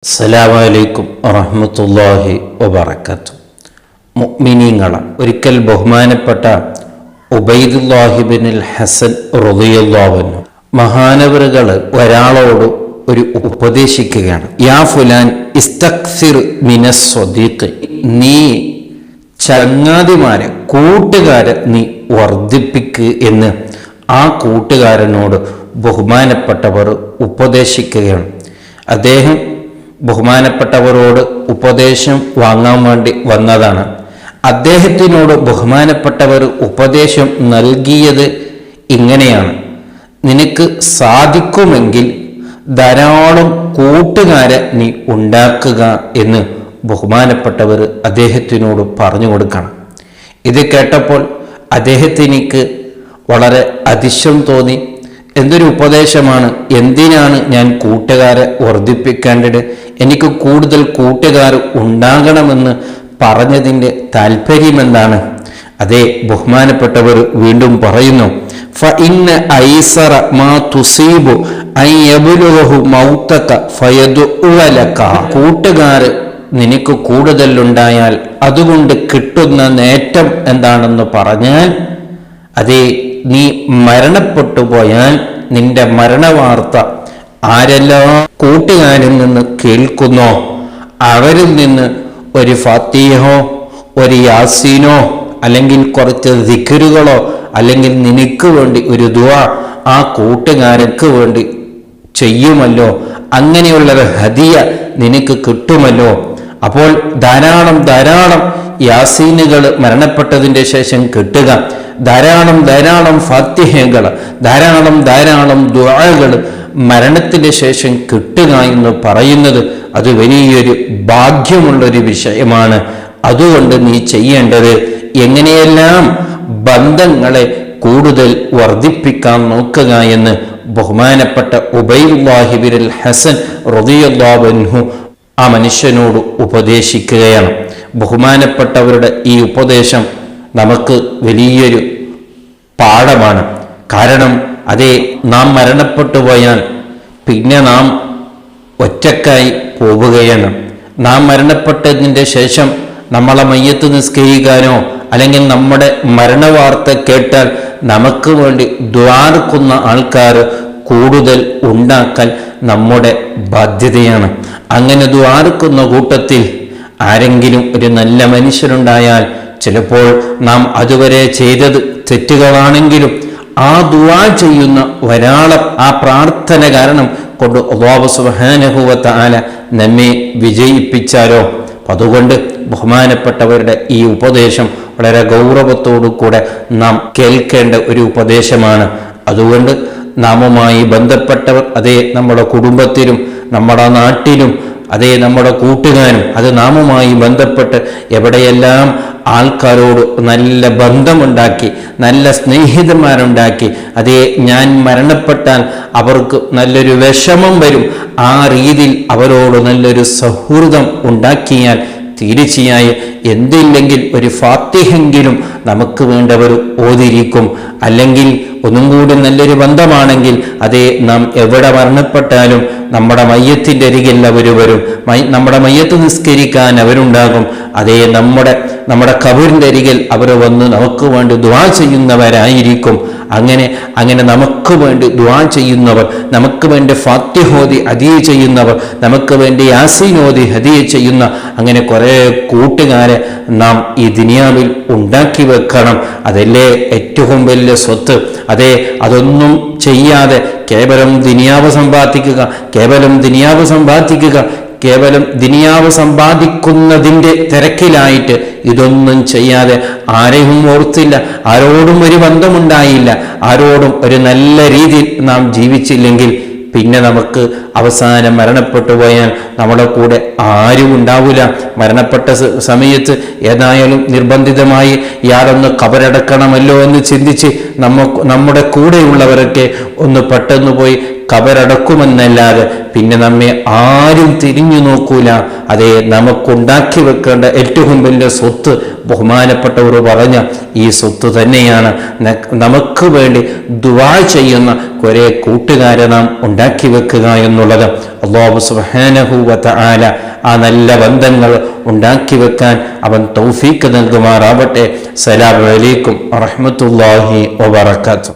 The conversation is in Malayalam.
അസ്സലാമു അലൈക്കും വറഹ്മത്തുള്ളാഹി വബറകാതുഹു. മുഅ്മിനീങ്ങളെ ഒരിക്കൽ ബഹുമാനപ്പെട്ട ഉബൈദുല്ലാഹി ഇബ്നുൽ ഹസൻ റളിയല്ലാഹു അൻഹു മഹാനവറുകൾ ഒരാളോട് ഒരു ഉപദേശിക്കുകയാണ്. യാ ഫുലാൻ ഇസ്തക്സിർ മിനസ് സ്വദീഖ്, നീ ചങ്ങാതിമാരെ കൂട്ടുകാരെ നീ വർദ്ധിപ്പിക്ക് എന്ന് ആ കൂട്ടുകാരനോട് ബഹുമാനപ്പെട്ടവർ ഉപദേശിക്കുകയാണ്. അദ്ദേഹം ബഹുമാനപ്പെട്ടവരോട് ഉപദേശം വാങ്ങാൻ വേണ്ടി വന്നതാണ്. അദ്ദേഹത്തിനോട് ബഹുമാനപ്പെട്ടവർ ഉപദേശം നൽകിയത് ഇങ്ങനെയാണ്: നിനക്ക് സാധിക്കുമെങ്കിൽ ധാരാളം കൂട്ടുകാരെ നീ ഉണ്ടാക്കുക എന്ന് ബഹുമാനപ്പെട്ടവർ അദ്ദേഹത്തിനോട് പറഞ്ഞു കൊടുക്കണം. ഇത് കേട്ടപ്പോൾ അദ്ദേഹത്തിനിക്ക് വളരെ അതിശയം തോന്നി. എന്തൊരു ഉപദേശമാണ്! എന്തിനാണ് ഞാൻ കൂട്ടുകാരെ വർദ്ധിപ്പിക്കേണ്ടത്? എനിക്ക് കൂടുതൽ കൂട്ടുകാർ ഉണ്ടാകണമെന്ന് പറഞ്ഞതിൻ്റെ താല്പര്യമെന്താണ്? അതേ, ബഹുമാനപ്പെട്ടവർ വീണ്ടും പറയുന്നു, ഫഇന്ന ഐസറ മാ തുസീബു അൻ യബ്ലുഹു മൗതക ഫയദുഅലക. കൂട്ടുകാർ നിനക്ക് കൂടുതലുണ്ടായാൽ അതുകൊണ്ട് കിട്ടുന്ന നേട്ടം എന്താണെന്ന് പറഞ്ഞാൽ, അതേ, നീ മരണപ്പെട്ടു പോയാൽ നിന്റെ മരണവാർത്ത ആരെല്ലാം കൂട്ടുകാരിൽ നിന്ന് കേൾക്കുന്നോ അവരിൽ നിന്ന് ഒരു ഫാത്തിഹോ ഒരു യാസീനോ അല്ലെങ്കിൽ കുറച്ച് ദിക്റുകളോ അല്ലെങ്കിൽ നിനക്ക് വേണ്ടി ഒരു ദുആ ആ കൂട്ടുകാരക്ക് വേണ്ടി ചെയ്യുമല്ലോ. അങ്ങനെയുള്ളൊരു ഹദിയ നിനക്ക് കിട്ടുമല്ലോ. അപ്പോൾ ധാരാളം യാസീനുകൾ മരണപ്പെട്ടതിൻ്റെ ശേഷം കിട്ടുക, ധാരാളം ഫാത്തിഹകൾ, ധാരാളം ദുആകൾ മരണത്തിന് ശേഷം കിട്ടുക എന്ന് പറയുന്നത് അത് വലിയൊരു ഭാഗ്യമുള്ളൊരു വിഷയമാണ്. അതുകൊണ്ട് നീ ചെയ്യേണ്ടത് എങ്ങനെയെല്ലാം ബന്ധങ്ങളെ കൂടുതൽ വർദ്ധിപ്പിക്കാൻ നോക്കുക എന്ന് ബഹുമാനപ്പെട്ട ഉബൈദുല്ലാഹി ഇബ്നുൽ ഹസൻ റളിയല്ലാഹു അൻഹു ആ മനുഷ്യനോട് ഉപദേശിക്കുകയാണ്. ബഹുമാനപ്പെട്ടവരുടെ ഈ ഉപദേശം നമുക്ക് വലിയൊരു പാഠമാണ്. കാരണം അതേ, നാം മരണപ്പെട്ടു പോയാൽ പിന്നെ നാം ഒറ്റക്കായി പോവുകയാണ്. നാം മരണപ്പെട്ടതിൻ്റെ ശേഷം നമ്മളെ മയ്യത്ത് നിസ്കരിക്കാനോ അല്ലെങ്കിൽ നമ്മുടെ മരണവാർത്ത കേട്ടാൽ നമുക്ക് വേണ്ടി ദ്വാരക്കുന്ന ആൾക്കാർ കൂടുതൽ ഉണ്ടാക്കൽ നമ്മുടെ ബാധ്യതയാണ്. അങ്ങനെ ദ്വാരക്കുന്ന കൂട്ടത്തിൽ ആരെങ്കിലും ഒരു നല്ല മനുഷ്യരുണ്ടായാൽ ചിലപ്പോൾ നാം അതുവരെ ചെയ്തത് തെറ്റുകളാണെങ്കിലും ആ ദുആ ചെയ്യുന്ന ഒരാളെ ആ പ്രാർത്ഥന കാരണം കൊണ്ട് അല്ലാഹു സുബ്ഹാനഹു വ തആല നമ്മെ വിജയിപ്പിച്ചാലോ. അതുകൊണ്ട് ബഹുമാനപ്പെട്ടവരുടെ ഈ ഉപദേശം വളരെ ഗൗരവത്തോടു കൂടെ നാം കേൾക്കേണ്ട ഒരു ഉപദേശമാണ്. അതുകൊണ്ട് നാമുമായി ബന്ധപ്പെട്ടവർ, അതേ നമ്മുടെ കുടുംബത്തിലും നമ്മുടെ നാട്ടിലും അതേ നമ്മുടെ കൂട്ടുകാരും, അത് നാമുമായി ബന്ധപ്പെട്ട് എവിടെയെല്ലാം ആൾക്കാരോട് നല്ല ബന്ധമുണ്ടാക്കി നല്ല സ്നേഹിതന്മാരുണ്ടാക്കി, അതേ ഞാൻ മരണപ്പെട്ടാൽ അവർക്ക് നല്ലൊരു വിഷമം വരും, ആ രീതിയിൽ അവരോട് നല്ലൊരു സൗഹൃദം ഉണ്ടാക്കിയാൽ തീർച്ചയായും എന്തില്ലെങ്കിൽ ഒരു ഫാത്തിഹെങ്കിലും നമുക്ക് വേണ്ടവർ ഓതിരിക്കും. അല്ലെങ്കിൽ ഒന്നും കൂടി നല്ലൊരു ബന്ധമാണെങ്കിൽ അതേ നാം എവിടെ മരണപ്പെട്ടാലും നമ്മുടെ മയ്യത്തിൻ്റെ അരികിൽ അവർ വരും, നമ്മുടെ മയ്യത്ത് നിസ്കരിക്കാൻ അവരുണ്ടാകും. അതേ നമ്മുടെ ഖബറിൻ്റെ അരികിൽ അവർ വന്ന് നമുക്ക് വേണ്ടി ദുആ ചെയ്യുന്നവരായിരിക്കും. അങ്ങനെ നമുക്ക് വേണ്ടി ദുആ ചെയ്യുന്നവർ, നമുക്ക് വേണ്ടി ഫാത്തിഹ ഓതി ഹദിയ ചെയ്യുന്നവർ, നമുക്ക് വേണ്ടി യാസീൻ ഓതി ഹദിയ ചെയ്യുന്ന അങ്ങനെ കുറേ കൂട്ടുകാരെ നാം ഈ ദുനിയാവിൽ ഉണ്ടാക്കി വെക്കണം. അതല്ലേ ഏറ്റവും വലിയ സ്വത്ത്. അതേ, അതൊന്നും ചെയ്യാതെ കേവലം ദുനിയാവ് സമ്പാദിക്കുന്നതിൻ്റെ തിരക്കിലായിട്ട് ഇതൊന്നും ചെയ്യാതെ ആരെയും ഓർത്തില്ല, ആരോടും ഒരു ബന്ധമുണ്ടായില്ല, ആരോടും ഒരു നല്ല രീതിയിൽ നാം ജീവിച്ചില്ലെങ്കിൽ പിന്നെ നമുക്ക് അവസാനം മരണപ്പെട്ടു പോയാൽ നമ്മുടെ കൂടെ ആരും ഉണ്ടാവില്ല. മരണപ്പെട്ട സമയത്ത് ഏതായാലും നിർബന്ധിതമായി ഇയാളൊന്ന് കബറടക്കണമല്ലോ എന്ന് ചിന്തിച്ച് നമ്മുടെ കൂടെയുള്ളവരൊക്കെ ഒന്ന് പെട്ടെന്ന് പോയി കബറടക്കുമെന്നല്ലാതെ പിന്നെ നമ്മെ ആരും തിരിഞ്ഞു നോക്കൂല. അതേ, നമുക്കുണ്ടാക്കി വെക്കേണ്ട ഏറ്റവും വലിയ സ്വത്ത് ബഹുമാനപ്പെട്ടവർ പറഞ്ഞ ഈ സ്വത്ത് തന്നെയാണ്. നമുക്ക് വേണ്ടി ദുആ ചെയ്യുന്ന കുറേ കൂട്ടുകാരെ നാം ഉണ്ടാക്കി വെക്കുക എന്നുള്ളത്. അല്ലാഹു സുബ്ഹാനഹു വ തആല ആ നല്ല ബന്ധങ്ങൾ ഉണ്ടാക്കി വെക്കാൻ അവൻ തൗഫീക്ക് നൽകുമാറാവട്ടെ. അസ്സലാമു അലൈക്കും വറഹ്മത്തുള്ളാഹി വബറകാതുഹു.